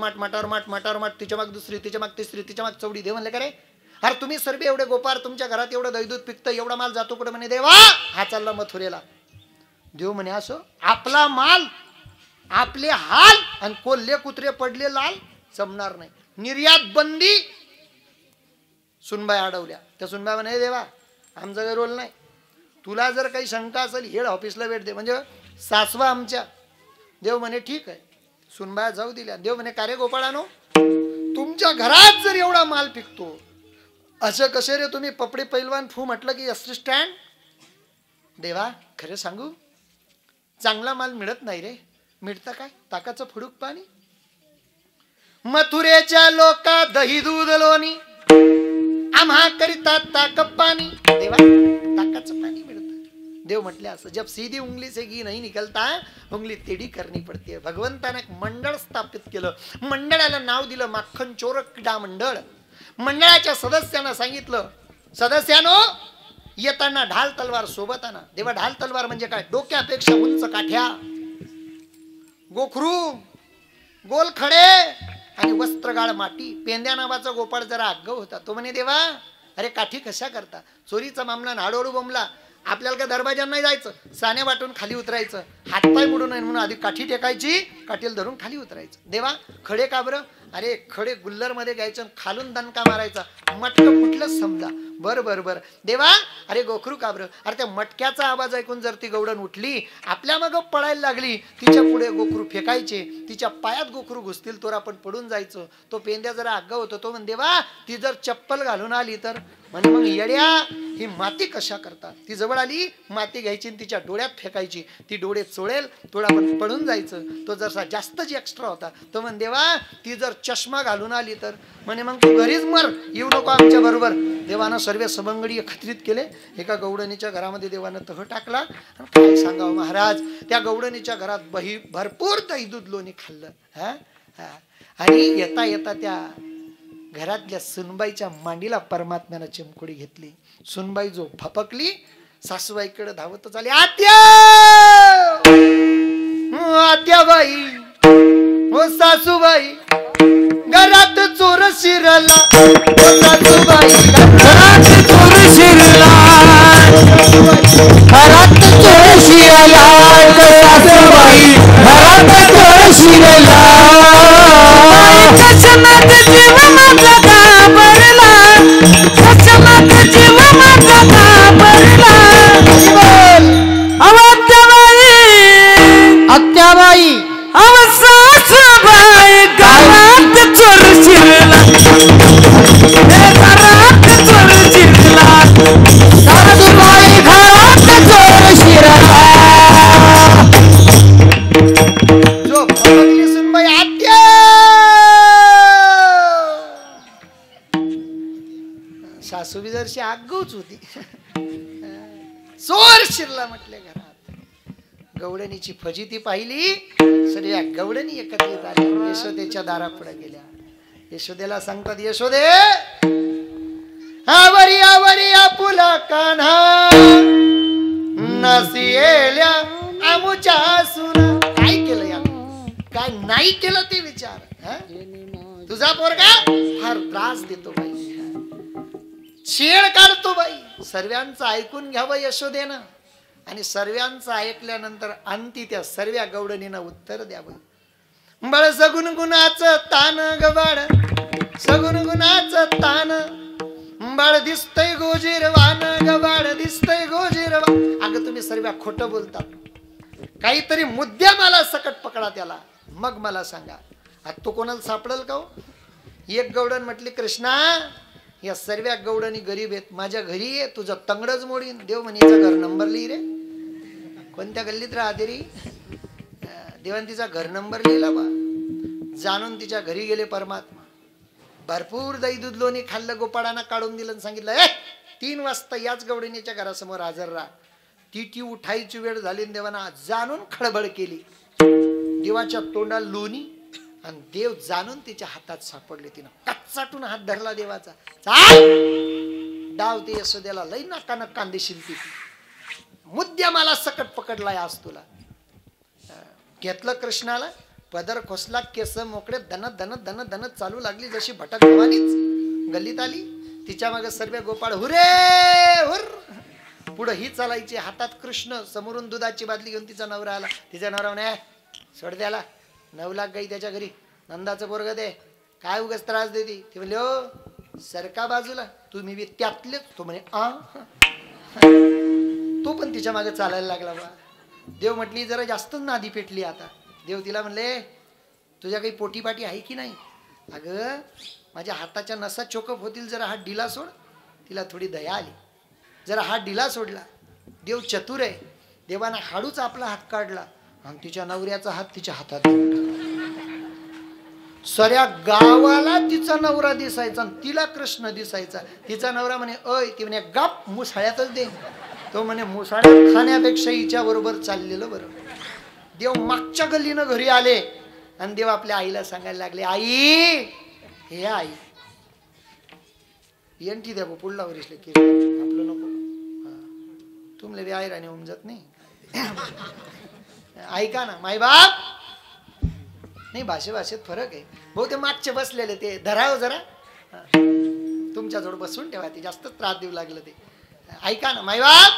माट. तिच्या माग दुसरी, तिच्या माग तिसरी, तिच्या माग चौडी. देव म्हणले का रे अरे तुम्ही सर्व एवढे गोपार, तुमच्या घरात एवढं दैदूत पिकतं, एवढा माल जातो कुठे? म्हणे देवा हा चालला मथुरेला. देव म्हणे असं आपला माल आपले हाल आणि कोल्हे कुत्रे पडले लाल जमणार नाही. निर्यात बंदी. सुनबाई अडवल्या. त्या सुनबाई म्हणे देवा आमचा काही रोल नाही, तुला जर काही शंका असेल हेड ऑफिसला भेट दे. म्हणजे सासवा आमच्या. देव म्हणे ठीक आहे. सुनबाया जाऊ दिल्या. देव म्हणे का रे गोपाळानो, तुमच्या घरात जर एवढा माल पिकतो, असं कसे रे तुम्ही पपडी पैलवान फू म्हटलं की असिस्टंट? देवा खरं सांगू चांगला माल मिळत नाही रे. मिळतं काय? ताकाचं फुडूक पाणी. मथुरेच्या लोका दही दूध लोणी, आम्हा करिता ताक पाणी. देवा ताकाचं पाणी मिळतं. देव म्हटले असं जब सीधी उंगली से घी नहीं निकलता उंगली टेढ़ी करनी पड़ती है. भगवंताने एक मंडळ स्थापित केलं. मंडळाला नाव दिलं माखन चोर क्रीडा मंडळ. मंडळाच्या सदस्यांना सांगितलं, सदस्यानो येताना ढाल तलवार सोबत आणा. देवा ढाल तलवार म्हणजे काय? डोक्यापेक्षा उंच काठ्या, गोखरू, गोल खडे आणि वस्त्रगाळ माटी. पेंद्या नावाचा गोपाळ जरा आगाऊ होता. तो म्हणे देवा अरे काठी कशा करता? चोरीचा मामला हळूहळू बोंबला. आपल्याला काय दरवाजा नाही जायचं, साने वाटून खाली उतरायचं. हातपाय मोडू नये म्हणून आधी काठी टेकायची, काठीला धरून खाली उतरायचं. देवा खडे का बरं? अरे खडे गुल्लर मध्ये घ्यायचं, खालून दणका मारायचा, मटकं कुठलंच समजा. बर बर बर. देवा अरे गोखरू का बरं? अरे त्या मटक्याचा आवाज ऐकून जर ती गवडण उठली, आपल्या मग पळायला लागली, तिच्या पुढे गोखरू फेकायचे, तिच्या पायात गोखरू घुसतील तर आपण पडून जायचो. तो पेंद्या जरा आग्गा होतो. तो म्हण देवा ती जर चप्पल घालून आली तर? म्हणजे मग येड्या ही माती कशा करतात? ती जवळ आली, माती घ्यायची आणि तिच्या डोळ्यात फेकायची, ती डोळे चोळेल, थोडा आपण पडून जायचं. तो जसा जास्तच एक्स्ट्रा होता. तो म्हण देवा ती जर चष्मा घालून आली तर? म्हणे मग तू घरीच मर, येऊ नको आमच्या बरोबर. देवानं सर्व सवंगडी एकत्रित केले. एका गवडणीच्या घरामध्ये देवानं तह टाकला. आणि काय सांगावं महाराज, त्या गवडणीच्या घरात भरपूर दही दूध लोणी खाल्लं. आणि येता येता त्या घरातल्या सुनबाईच्या मांडीला परमात्म्यानं चिमकुडी घेतली. सुनबाई जो फपकली, सासूबाईकडे धावतच आली. आत्या आत्याबाई हो सासूबाई घरात चोर शिरला, सासूबाई घरात चोर शिरला, घरात चोर शिरला, सासूबाई घरात चोर शिरला. चष्मात जीव माझा घाबरला, चष्मात जीव माझा घाबरला. आत्याबाई आत्याबाई अव सासूबाई घरात चोर शिरला, घरात चोर शिरला, सासूबाई घरात चोर शिरला. जो फपकली सुनबाई आत्या सासू बी जरशी आगूच होती. चोर शिरला म्हटले घरात. गवडणीची फजिती पाहिली, सर्व गवडणी एकत्रित आली, यशोदेच्या दारापुढे गेल्या. यशोदेला सांगतात, यशोदे आवरी आवरी आपुला कान्हा नसिएल्या आमुच्या सुना. काय केलं या, काय नाही केलं ते विचार. तुझा पोरगा फार त्रास देतो बाई, छेड काढतो बाई. सर्वांचं ऐकून घ्यावं यशोदेनं, आणि सर्वांचं ऐकल्यानंतर अंती त्या सर्व गवडणीनं उत्तर द्यावं. बळ सगुण गुणाचं तान गबाड, सगुण गुणाचं तान, बाळ दिसतय गोजीरवान, गबाड दिसतय गोजीरवान. अगं तुम्ही सर्व खोटं बोलतात, काहीतरी मुद्द्या मला सकट पकडा त्याला, मग मला सांगा. आता तो कोणाला सापडेल का हो? एक गवडण म्हटली, कृष्णा या सर्व गवडणी गरीब आहेत, माझ्या घरी ये, तुझं तंगडच मोडीन. देव म्हणे घर नंबर लिही रे. कोणत्या गल्लीत राहते रे? देवान तिचा घर नंबर लिहिला बा. जाणून तिच्या घरी गेले परमात्मा. भरपूर दही दूध लोणी खाल्लं, गोपाळांना काढून दिलं, सांगितलं 3 वाजता याच गवडणीच्या घरासमोर हजर राहा. ती उठायची वेळ झाली. देवाना जाणून खळबळ केली. देवाच्या तोंडाला लोणी, आणि देव जाणून तिच्या हातात सापडले. तिनं कच्चाटून हात धरला देवाचा. डाव ते यशोदेला लई नाकानं कांदेशील ती. मुद्द्या मला सकट पकडलाय आज तुला. घेतलं कृष्णाला, पदर खोसला, केस मोकळे, दन दन दन दन चालू लागली. जशी भटक भवानीच गल्लीत आली, तिच्या मागे सर्व गोपाळ हुरे हुर. पुढे ही चालायची, हातात कृष्ण, समोरून दुधाची बादली घेऊन तिचा नवरा आला. तिचा नवरा म्हणे, सोड द्याला, 9 लाख गाई त्याच्या घरी, नंदाचं पोरग दे, काय उगाच त्रास देते. ते म्हणले ओ सरका बाजूला, तुम्ही बी त्यातलेच. तो म्हणे आ. तो पण तिच्या मागे चालायला लागला बा. देव म्हटली जरा जास्तच नादी पेटली आता. देव तिला म्हणले, तुझ्या काही पोटीपाटी आहे की नाही? अगं माझ्या हाताच्या नसा चोकप होतील, जरा हात ढिला सोड. तिला थोडी दया आली, जरा हात ढिला सोडला. देव चतुर आहे. देवानं हाडूच आपला हात काढला आणि तिच्या नवऱ्याचा हात तिच्या हातात. सऱ्या गावाला तिचा नवरा दिसायचा आणि तिला कृष्ण दिसायचा. तिचा नवरा म्हणे अय, ती म्हणे गप, मुसाळ्यातच दे. तो म्हणे मुसाळ्यात खाण्यापेक्षा हिच्या बरोबर चाललेलं बरं. देव मागच्या गल्लीनं घरी आले आणि देव आपल्या आईला सांगायला लागले, आई हे आई एंटी द्या पुढला वरिसले की आपलं नको, तुमले बी आई राणी उमजत नाही. ऐका ना माय बाप. नाही भाषेत फरक आहे भाऊ. ते मागचे बसलेले ते धराव जरा, तुमच्याजवळ बसून ठेवा, ते जास्त त्रास देऊ लागलं ते. ऐका ना माय बाप.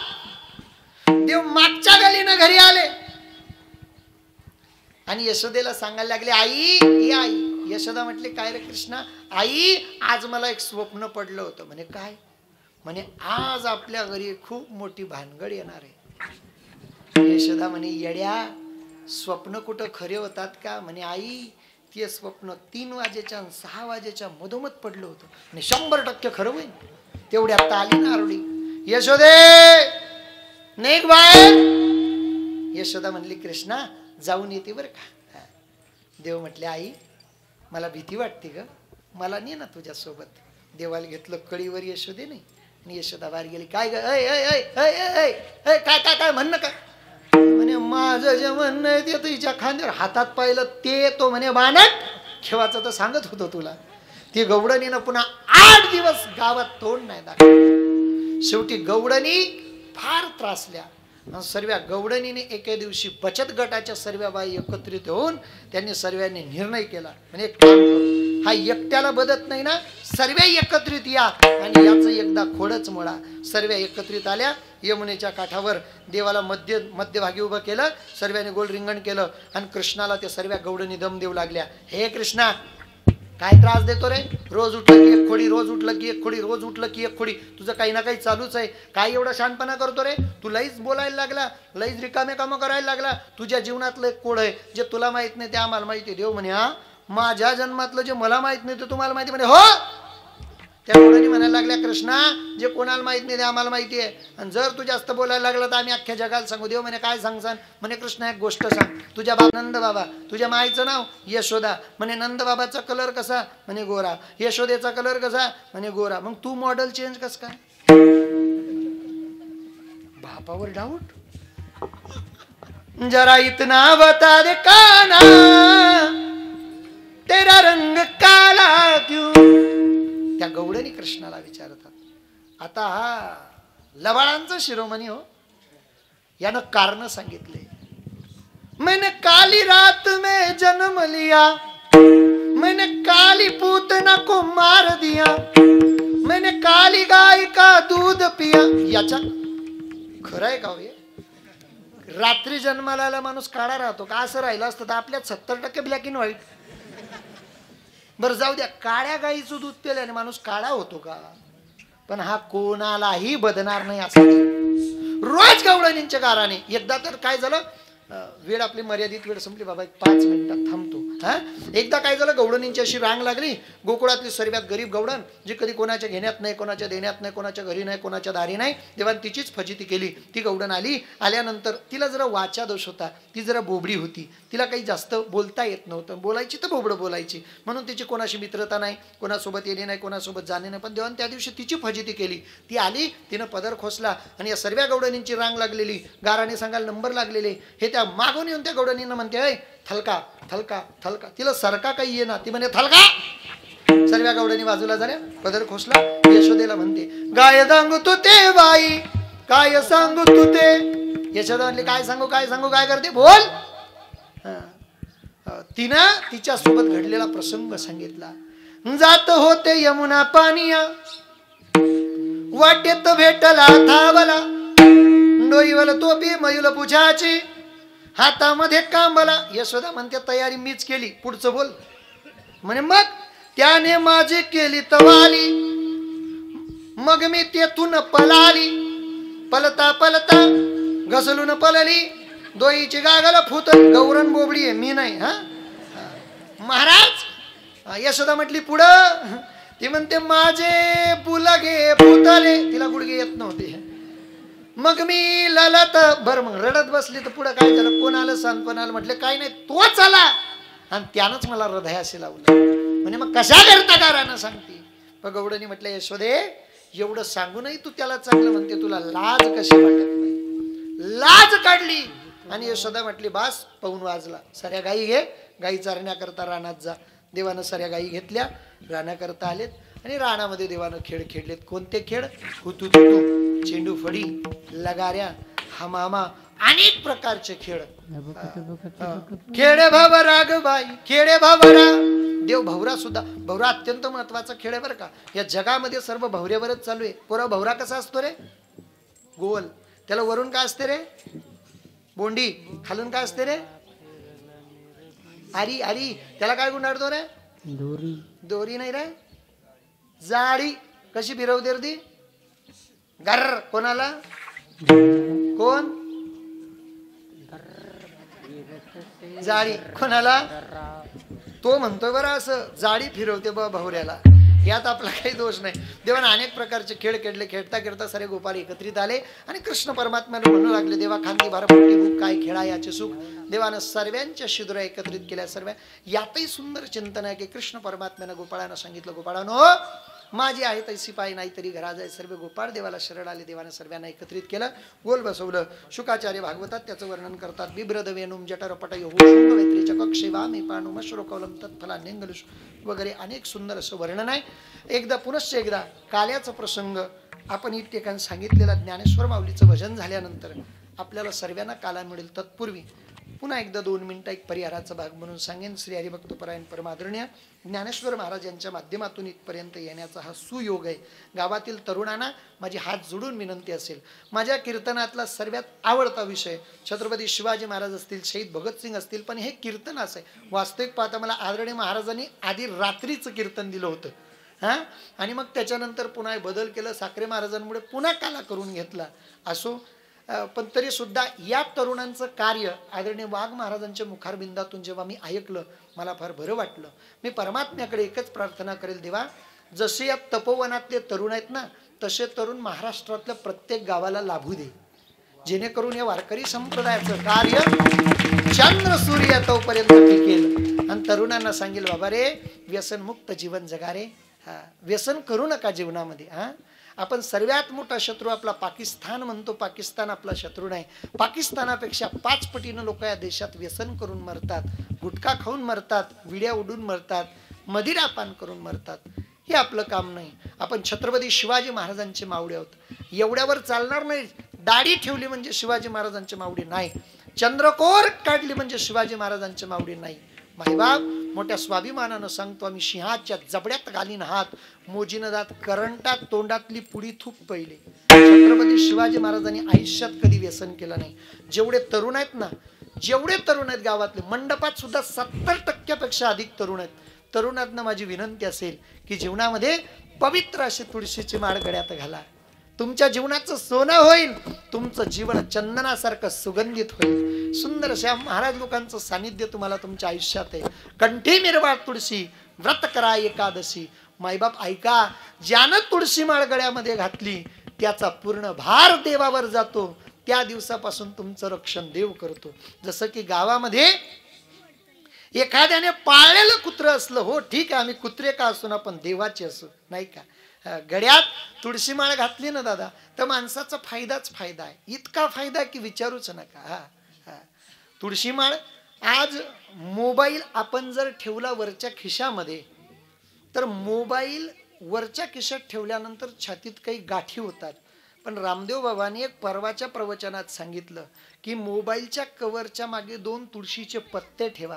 देव मागच्या गलीनं घरी आले आणि यशोदेला सांगायला लागले, आई आई. यशोदा म्हटले, काय रे कृष्णा? आई, आज मला एक स्वप्न पडलं होतं. म्हणे काय? म्हणे आज आपल्या घरी खूप मोठी भानगड येणार आहे. यशोदा म्हणे, येड्या, स्वप्न कुठं खरे होतात का? म्हणे आई, ते स्वप्न 3 वाजेच्या आणि 6 वाजेच्या मधोमध पडलं होतं. आणि 100% खरं होईल. तेवढ्यात आली ना आरडी, यशोदे नेक बाहेर. यशोदा म्हणली, कृष्णा जाऊन येते बरं का. देव म्हटले, आई मला भीती वाटते ग, मला ने ना तुझ्या सोबत. देवाला घेतलं कळीवर यशोदे नाही. आणि यशोदा बाहेर गेली. काय ग, काय काय काय म्हणणं काय? म्हणे माझं जे म्हणणं आहे ते तुझ्या खांद्यावर हातात पाहिलं ते तो म्हणे बाणट ठेवायचं तर सांगत होतो तुला. ती गवडणीनं पुन्हा 8 दिवस गावात तोंड नाही दाखवलं. शेवटी गवडणी फार त्रासल्या. सर्व गवडणीने एके दिवशी बचत गटाच्या सर्व बाई एकत्रित होऊन त्यांनी सर्वांनी निर्णय केला, म्हणजे एक काम करू, हा एकट्याला बदत नाही ना, सर्व एकत्रित या आणि याचं एकदा खोडच मोडा. सर्व एकत्रित आल्या. यमुनेच्या काठावर देवाला मध्यभागी उभं केलं. सर्वांनी गोल रिंगण केलं आणि कृष्णाला त्या सर्व गवडणी दम देऊ लागल्या. हे कृष्णा, काय त्रास देतो रे? रोज उठलं की एक खोडी, रोज उठलं की एक खोडी, रोज उठलं की एक खोडी. तुझं काही ना काही चालूच आहे. काय एवढा शानपणा करतो रे? तू लईच बोलायला लागला, लईच रिकामे कामं करायला लागला. तुझ्या जीवनातलं एक कोड आहे जे तुला माहित नाही ते आम्हाला माहिती आहे. देव म्हणे, हा, माझ्या जन्मातलं जे मला माहित नाही ते तुम्हाला माहिती? म्हणे हो. त्या कोणाने म्हणायला लागल्या, कृष्णा जे कोणाला माहित नाही ते आम्हाला माहिती आहे. आणि जर तू जास्त बोलायला लागला तर आम्ही अख्ख्या जगाला सांगू. देव म्हणे, काय सांगसान? म्हणे कृष्णा एक गोष्ट सांग. तुझ्या नंद बाबा, तुझ्या माईचं नाव यशोदा. म्हणे नंद बाबाचा कलर कसा? म्हणे गोरा. यशोदेचा कलर कसा? म्हणे गोरा. मग तू मॉडेल चेंज कस काय? बापावर डाऊट. जरा इतना बता दे काना, तेरा रंग काला क्यों? त्या गवडणी कृष्णाला विचारतात. आता हा लबाडांचा शिरोमणी हो, यानं कारण सांगितले. मैंने काली रात में जन्म लिया, मैंने काली पूतना को मार दिया, मैंने काली गाय का दूध पिया. याच्या खरं आहे का हो? रात्री जन्माला आला माणूस काळा राहतो का? असं राहिलं असतं तर आपल्यात 70% ब्लॅक अँड व्हाईट. बरं जाऊ द्या, काळ्या गाईचं दूध पिल्याने माणूस काळा होतो का? पण हा कोणालाही बदणार नाही असं रोज गवळणींच्या गाराने. एकदा तर काय झालं, वेळ आपली मर्यादित वेळ संपली बाबा, 5 मिनिटात थांबतो. हा, एकदा काय झालं, गवळणींची अशी रांग लागली. गोकुळातली सर्वात गरीब गवळण, जी कधी कोणाच्या घेण्यात नाही, कोणाच्या देण्यात नाही, कोणाच्या घरी नाही, कोणाच्या दारी नाही. देवाने तिचीच फजिती केली. ती गवळण आली. आल्यानंतर तिला जरा वाचा दोष होता. ती जरा बोबडी होती. तिला काही जास्त बोलता येत नव्हतं. बोलायची तर बोबडं बोलायची. म्हणून तिची कोणाशी मित्रता नाही, कोणासोबत येणे नाही, कोणासोबत जाणे नाही. पण देवाने त्या दिवशी तिची फजिती केली. ती आली, तिनं पदर खोसला आणि या सर्व गवळणींची रांग लागलेली, गाराने सांगायला नंबर लागलेले. हे त्या मागून येऊन त्या गवळणींना म्हणते, अय थलका थलका थलका. तिला सरका काही ये ना, ती म्हणे थलका. सर्व गवळणी बाजूला झाल्या, पदर खोसला. यशोदेला म्हणते, गाय सांगू तू ते बाई, काय सांगू तू ते. यशोदा म्हणली, काय सांगू काय सांगू, काय करते बोल. तिनं तिच्या सोबत घडलेला प्रसंग सांगितला. जात होते यमुना पानिया, वाटेत भेटला थावला, डोईवला तोपी मयूल पुछाची, हातामध्ये कांबला. यशोदा म्हणते, तयारी मीच केली, पुढचं बोल. म्हणे मग त्याने माझी केली तवाली, मग मी तेथून पलाली, पलता पलता घसलून पलली, दोईची गागल फुत. गौरण बोबडी आहे, मी नाही. हा महाराज. यशोदा म्हटली पुढं. ती म्हणते, माझे बुलगे फुतले. तिला गुडगे येत नव्हते. मग मी ललत. बरं मग रडत बसली तर पुढं काय झालं? कोण आलं? सांत्वन आलं. म्हटलं काय नाही, तोच आला आणि त्यानंच मला हृदयाशी लावलं. म्हणजे मग कशा करता गारानं सांगते. पण गवडणी म्हटलं, यशोदे एवढं सांगूनही तू त्याला चांगलं म्हणते, तुला लाज कशी वाटत नाही? लाज काढली. आणि यशोदा म्हटली, बास पाऊन वाजला, साऱ्या गाई घे, गाई चारण्याकरता रानात जा. देवानं साऱ्या गाई घेतल्या, रानाकरता आलेत आणि रानामध्ये देवानं खेळ खेळलेत. कोणते खेळ? हुतुतुतू, चेंडू फडी, लगाऱ्या, हमामा, अनेक प्रकारचे खेळ. खेडे भावरा ग बाई, खेडे भावरा. देव भवरा सुद्धा. भवरा अत्यंत महत्वाचा खेळ आहे बरं का. या जगामध्ये सर्व भवऱ्यावरच चालू आहे. पोरा भवरा कसा असतो रे? गोल. त्याला वरून काय असते रे? बोंडी. खालून काय असते रे? आरी आरी त्याला काय गुंडाळतो रे? दोरी. दोरी नाही रे, जाळी. कशी फिरवते रे ती? गर. कोणाला? कोण? जाळी. कोणाला? तो म्हणतोय बरं असं जाळी फिरवते बा भावऱ्याला. यात आपला काही दोष नाही. देवाने अनेक प्रकारचे खेळ खेळले. खेळता खेळता सारे गोपाळ एकत्रित आले आणि कृष्ण परमात्म्याला म्हणू लागले, देवा खांदी भार मोठी भूक काय खेळा याचे सुख. देवानं सर्वांच्या शिदुरा एकत्रित केल्या. सर्व यातही सुंदर चिंतन आहे की कृष्ण परमात्म्यानं गोपाळांना सांगितलं, गोपाळांनो माझी आहे तैसी पाय नाही तरी घरा जाय. सर्व गोपाळ देवाला शरण आले. देवानं सर्वांना एकत्रित केलं, गोल बसवलं. शुकाचार्य भागवतात त्याचं वर्णन करतात. बिभ्रद वेणुम जठरपटयो शुंभवेत्रीच कक्षेवा मे पाणुम श्लोकवलम तत्फला नेंगलुष वगैरे अनेक सुंदर असं वर्णन आहे. एकदा पुनश्च एकदा काल्याचा प्रसंग आपण इथे ठिकाणी सांगितलेला. ज्ञानेश्वर माऊलीचं भजन झाल्यानंतर आपल्याला सर्वांना काला मिळेल. तत्पूर्वी पुन्हा एकदा 2 मिनिटं एक परिहाराचा भाग म्हणून सांगेन. श्री हरिभक्तपरायण परमादरणीय ज्ञानेश्वर महाराज यांच्या माध्यमातून इथपर्यंत येण्याचा हा सुयोग आहे. गावातील तरुणांना माझी हात जोडून विनंती असेल, माझ्या कीर्तनातला सर्वात आवडता विषय छत्रपती शिवाजी महाराज असतील, शहीद भगतसिंग असतील, पण हे कीर्तन असं आहे. वास्तविक पाहता मला आदरणीय महाराजांनी आधी रात्रीचं कीर्तन दिलं होतं हां, आणि मग त्याच्यानंतर पुन्हा बदल केलं. साखरे महाराजांमुळे पुन्हा काला करून घेतला. असो, पण तरी सुद्धा या तरुणांचं कार्य आदरणीय वाघ महाराजांच्या मुखारबिंदातून जेव्हा मी ऐकलं मला फार बरं वाटलं. मी परमात्म्याकडे एकच प्रार्थना करेल, देवा जसे या तपोवनातले तरुण आहेत ना तसे तरुण महाराष्ट्रातल्या प्रत्येक गावाला लाभू दे, जेणेकरून या वारकरी संप्रदायाचं कार्य चंद्र सूर्य तोपर्यंत टिकेल. आणि तरुणांना सांगेल, बाबा रे व्यसनमुक्त जीवन जगा रे. हा, व्यसन करू नका जीवनामध्ये. हा, आपण सर्वात मोठा शत्रू आपला पाकिस्तान म्हणतो. पाकिस्तान आपला शत्रू नाही. पाकिस्तानापेक्षा 5 पटीनं लोक या देशात व्यसन करून मरतात, गुटखा खाऊन मरतात, विड्या उडून मरतात, मदिरा पान करून मरतात. हे आपलं काम नाही. आपण छत्रपती शिवाजी महाराजांचे मावळे आहोत. एवढ्यावर चालणार नाही. दाढी ठेवली म्हणजे शिवाजी महाराजांचे मावळे नाही. चंद्रकोर काढली म्हणजे शिवाजी महाराजांचे मावळे नाही. मायबाप मोठ्या स्वाभिमानानं सांगतो, आम्ही सिंहाच्या जबड्यात घालीन हात, मोजीनं दात करंटात तोंडातली पुडी थूक पहिले. छत्रपती शिवाजी महाराजांनी आयुष्यात कधी व्यसन केलं नाही. जेवढे तरुण आहेत ना, जेवढे तरुण आहेत गावातले, मंडपात सुद्धा 70% अधिक तरुण आहेत. तरुणांना माझी विनंती असेल की जीवनामध्ये पवित्र अशी तुळशीची माळ गळ्यात घाला. तुमच्या जीवनाचं सोनं होईल. तुमचं जीवन चंदनासारखं सुगंधित होईल. सुंदर अशा महाराज लोकांचं सानिध्य तुम्हाला तुमच्या आयुष्यात आहे. कंठी मिरवा तुळशी, व्रत करा एकादशी. मायबाप ऐका, ज्यानं तुळशी माळ गळ्यामध्ये घातली त्याचा पूर्ण भार देवावर जातो. त्या दिवसापासून तुमचं रक्षण देव करतो. जसं की गावामध्ये एखाद्याने पाळलेलं कुत्र असलं, हो ठीक आहे, आम्ही कुत्रे का असू ना, पण देवाचे असू, नाही का. गड्यात तुळशी माळ घातली ना दादा, तर माणसाचा फायदाच फायदा आहे. इतका फायदा की विचारूच नका. हा हा, तुळशी माळ. आज मोबाईल आपण जर ठेवला वरच्या खिशामध्ये, तर मोबाईल वरच्या खिशात ठेवल्यानंतर छातीत काही गाठी होतात. पण रामदेव बाबांनी एक परवाच्या प्रवचनात सांगितलं की मोबाईलच्या कव्हरच्या मागे 2 तुळशीचे पत्ते ठेवा.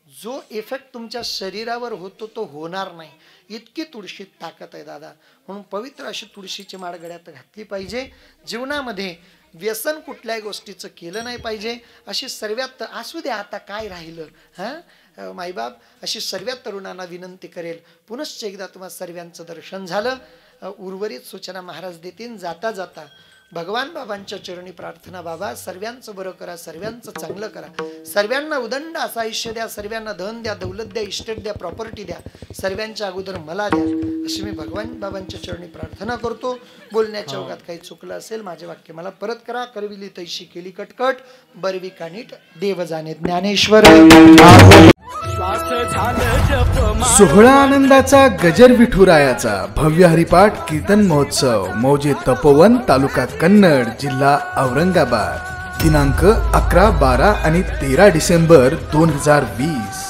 जो इफेक्ट तुमच्या शरीरावर होतो तो होणार नाही. इतकी तुळशीत ताकद आहे दादा. म्हणून पवित्र अशी तुळशीची माळ गळ्यात घातली पाहिजे. जीवनामध्ये व्यसन कुठल्याही गोष्टीचं केलं नाही पाहिजे. अशी सर्वात असू द्या, आता काय राहिलं. हां मायबाप, अशी सर्वात तरुणांना विनंती करेल. पुनश्च एकदा तुम्हाला सर्वांचं दर्शन झालं. उर्वरित सूचना महाराज देतील. जाता जाता भगवान बाबांच्या चरणी प्रार्थना, बाबा सर्वांचं बरं करा, सर्वांचं चांगलं करा, सर्वांना उदंड असं आयुष्य द्या, सर्वांना धन द्या, दौलत द्या, इस्टेट द्या, प्रॉपर्टी द्या, सर्वांच्या अगोदर मला द्या, अशी मी भगवान बाबांच्या चरणी प्रार्थना करतो. बोलण्याच्या ओघात काही चुकलं असेल माझे वाक्य मला परत करा. करविली तैशी केली कटकट, बरवी कानीट देव जाणे ज्ञानेश्वर. सोहळा आनंदाचा गजर विठुरायाचा भव्य हरिपाठ कीर्तन महोत्सव मौजे तपोवन, तालुका कन्नड, जिल्हा औरंगाबाद. दिनांक 11, 12 आणि 13 डिसेंबर 2020.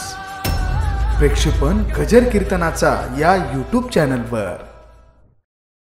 प्रेक्षेपण गजर कीर्तनाचा या YouTube चॅनलवर.